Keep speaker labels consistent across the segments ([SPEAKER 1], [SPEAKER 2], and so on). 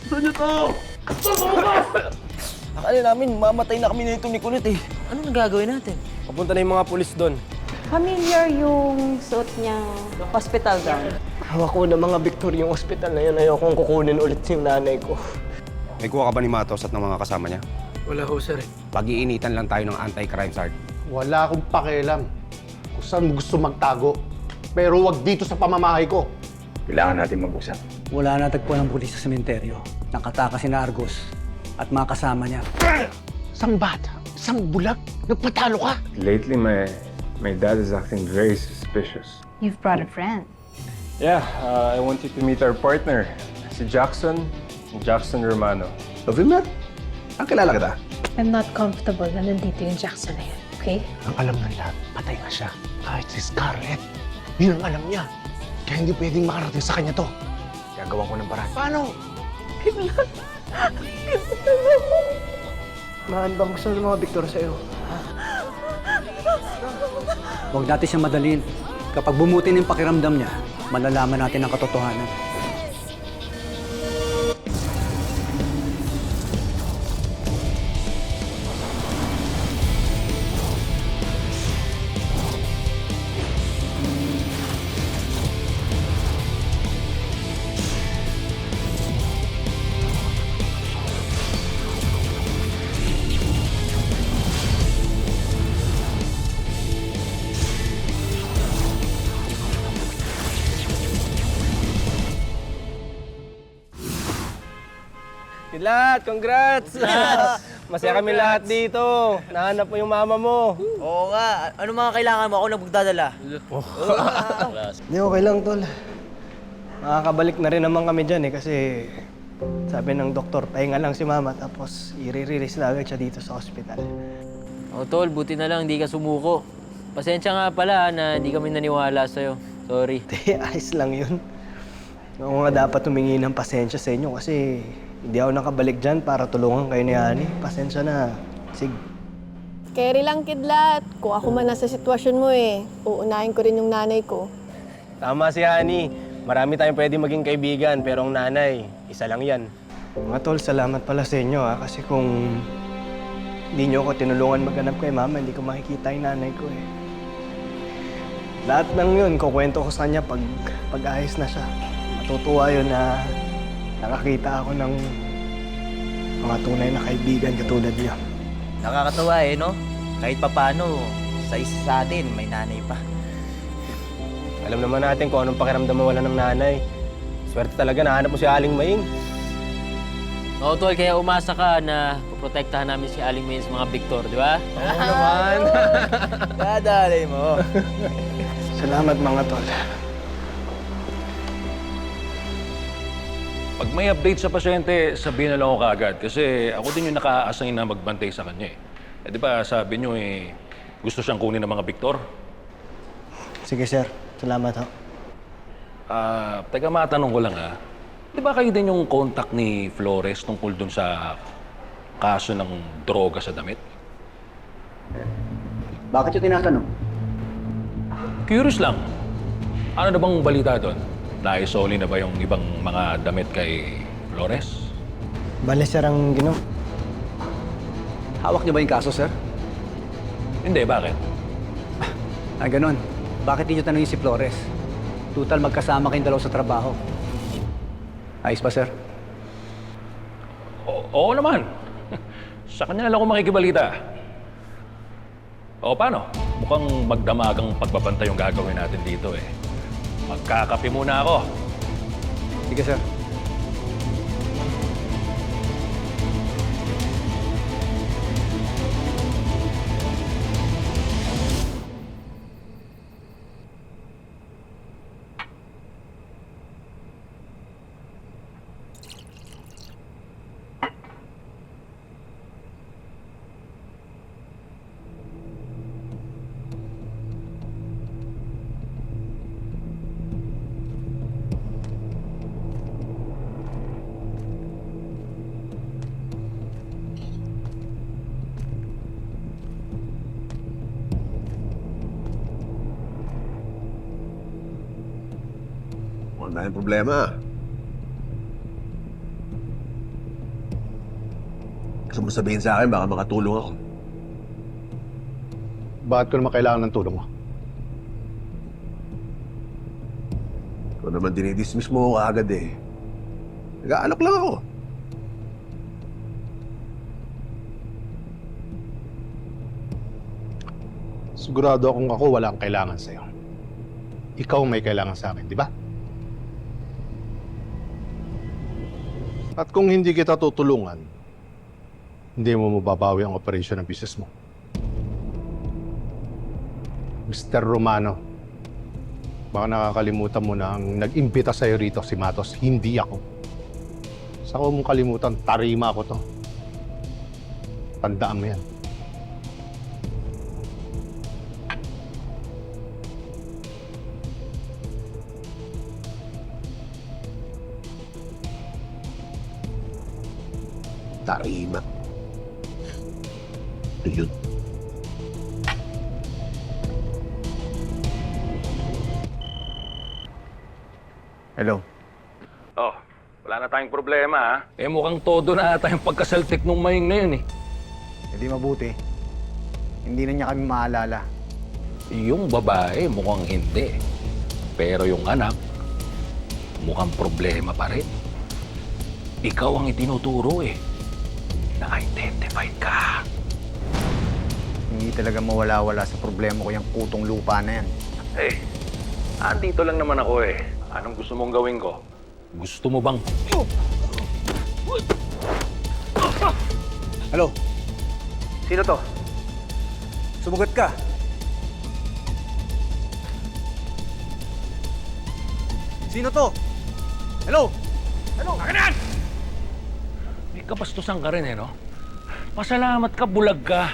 [SPEAKER 1] Saan niyo to?
[SPEAKER 2] Akala namin mamatay na kami nito ni Kulot eh.
[SPEAKER 3] Anong gagawin natin?
[SPEAKER 2] Papunta na yung mga pulis doon.
[SPEAKER 4] Familiar yung suot niyang hospital gown.
[SPEAKER 2] Hawak ko ng mga Victor yung ospital na yun. Ayokong kukunin ulit yung nanay ko.
[SPEAKER 5] May kuha ka ba ni Matos at ng mga kasama niya?
[SPEAKER 1] Wala ho, sir.
[SPEAKER 5] Pag-iinitan lang tayo ng anti-crime sergeant.
[SPEAKER 6] Wala akong pakialam kung saan mo gusto magtago. Pero wag dito sa pamamahay ko.
[SPEAKER 5] Kailangan natin mag-usap.
[SPEAKER 7] Wala natagpuan ng pulis sa sementeryo. Nakatakas si Argos at mga kasama niya.
[SPEAKER 6] Sang bata, sang bulag, nagpatalo ka.
[SPEAKER 8] Lately, my dad is acting very suspicious.
[SPEAKER 4] You've brought a friend.
[SPEAKER 8] Yeah, I want you to meet our partner, si Jackson Romano.
[SPEAKER 5] Have you met? Ang kilala kita.
[SPEAKER 9] I'm not comfortable na nandito yung Jackson na yan, okay?
[SPEAKER 6] Ang alam ng lahat, patay na siya. Kahit si Scarlett, yun ang alam niya. Kaya hindi pwedeng makarating sa kanya to.
[SPEAKER 5] Gagawa ko ng paraan.
[SPEAKER 6] Paano?
[SPEAKER 2] Maan bang gusto ng mga Victor sa'yo?
[SPEAKER 7] Huwag natin siyang madalin. Kapag bumuti ng pakiramdam niya, malalaman natin ang katotohanan.
[SPEAKER 2] Kilat, congrats! Masaya kami lahat dito. Nahanap mo yung mama mo.
[SPEAKER 3] Oo nga. Ano mga kailangan mo? Ako na magdadala.
[SPEAKER 2] Hindi, okay lang, tol. Makakabalik na rin naman kami dyan eh kasi sabi ng doktor, pahinga lang si mama tapos i-release na agad siya dito sa ospital.
[SPEAKER 3] O tol, buti na lang hindi ka sumuko. Pasensya nga pala na hindi kami naniwala sa'yo. Sorry.
[SPEAKER 2] Hindi, ayos lang yun. Ako nga dapat humingi ng pasensya sa inyo kasi hindi ako nakabalik dyan para tulungan kayo ni Ani. Pasensya na. Sig.
[SPEAKER 9] Carry lang, kidlat. Kung ako man nasa sitwasyon mo uunahin ko rin yung nanay ko.
[SPEAKER 2] Tama si Ani. Marami tayong pwede maging kaibigan pero ang nanay, isa lang yan. Mga tol, salamat pala sa inyo kasi kung hindi nyo ako tinulungan maghanap kay mama, hindi ko makikita yung nanay ko eh. Lahat ng yun, kukwento ko sa kanya pag ayos na siya. Matutuwa yun na nakakita ako ng mga tunay na kaibigan katulad niya.
[SPEAKER 3] Nakakatawa no? Kahit papano, sa isa sa atin, may nanay pa.
[SPEAKER 2] Alam naman natin kung anong pakiramdam mawala ng nanay. Swerte talaga, nahanap mo si Aling Maing.
[SPEAKER 3] Oo tol, kaya umasa ka na poprotektahan namin si Aling May sa mga Victor, di ba?
[SPEAKER 2] Oo naman.
[SPEAKER 3] Dadalay mo.
[SPEAKER 2] Salamat mga tol.
[SPEAKER 10] Pag may update sa pasyente, sabihin na lang ako kaagad. Kasi ako din yung naka-assign na magbantay sa kanya eh. Di ba sabi nyo gusto siyang kunin ng mga Victor?
[SPEAKER 2] Sige sir, salamat ho.
[SPEAKER 10] Teka matanong ko lang Di ba kayo din yung contact ni Flores tungkol dun sa kaso ng droga sa damit?
[SPEAKER 7] Bakit yung tinatanong?
[SPEAKER 10] Curious lang. Ano na bang balita doon? Naisoli na ba yung ibang mga damit kay Flores?
[SPEAKER 2] Bale sir ang ginom.
[SPEAKER 7] Hawak niyo ba yung kaso, sir?
[SPEAKER 10] Hindi, bakit?
[SPEAKER 7] Ganon. Bakit niyo tanongin si Flores? Total, magkasama kayong dalawa sa trabaho. Ayos ba, sir?
[SPEAKER 10] Oo naman. Sa kanya na lang ako makikibalita. O paano? Mukhang magdamagang pagbabantay yung gagawin natin dito eh. Magkakape muna ako.
[SPEAKER 7] Sige, sir.
[SPEAKER 6] Ang daming problema. Gusto mo sabihin sa akin, baka makatulong ako.
[SPEAKER 11] Bakit ko naman kailangan ng tulong mo?
[SPEAKER 6] Ikaw naman dinidismiss mo ako agad eh. Nag-aalok lang ako.
[SPEAKER 11] Sigurado akong ako wala kang kailangan sa'yo. Ikaw may kailangan sa akin, di ba? At kung hindi kita tutulungan, hindi mo mababawi ang operasyon ng business mo. Mr. Romano, baka nakakalimutan mo na ang nag-imbita sa'yo rito si Matos, hindi ako. Saka huwag mong kalimutan, tarima ko to. Tandaan mo yan.
[SPEAKER 6] Tarima. Ito yun.
[SPEAKER 2] Hello.
[SPEAKER 10] Oh, wala na tayong problema, ha? Eh, mukhang todo na ata yung pagkasaltik nung maying na yun, eh.
[SPEAKER 7] Hindi mabuti. Hindi na niya kami maalala.
[SPEAKER 10] Yung babae, mukhang hindi. Pero yung anak, mukhang problema pa rin. Ikaw ang itinuturo, eh. Na-identified ka.
[SPEAKER 7] Hindi talaga mawala-wala sa problema ko yung kutong lupa na yan.
[SPEAKER 10] Eh, andito lang naman ako, eh. Anong gusto mong gawin ko? Gusto mo bang...
[SPEAKER 7] Hello? Sino to? Sumugot ka. Sino to? Hello?
[SPEAKER 10] Akanan! May kabastusan ka rin, eh, no? Pasalamat ka, bulag ka.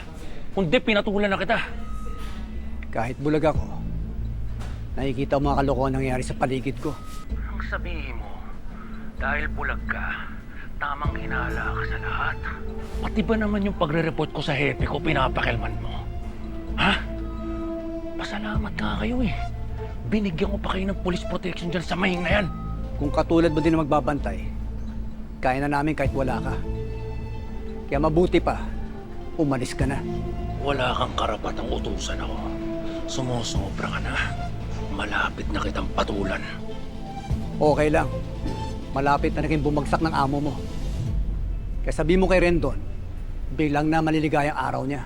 [SPEAKER 10] Kundi pinatulan na kita.
[SPEAKER 7] Kahit bulag ako, nakikita mo mga kalokohan nangyayari sa paligid ko.
[SPEAKER 10] Ang sabihin mo, dahil bulag ka, tamang hinala ka sa lahat. Pati ba naman yung pagre-report ko sa hepe ko, pinapakilman mo? Ha? Pasalamat nga kayo, eh. Binigyan ko pa kayo ng police protection dyan sa mahing na yan.
[SPEAKER 7] Kung katulad mo din na magbabantay, kaya na namin kahit wala ka. Kaya mabuti pa, umalis ka na.
[SPEAKER 10] Wala kang karapatang utusan ako. Sumusobra ka na. Malapit na kitang patulan.
[SPEAKER 7] Okay lang. Malapit na naging bumagsak ng amo mo. Kaya sabi mo kay Rendon, biglang na maliligayang araw niya.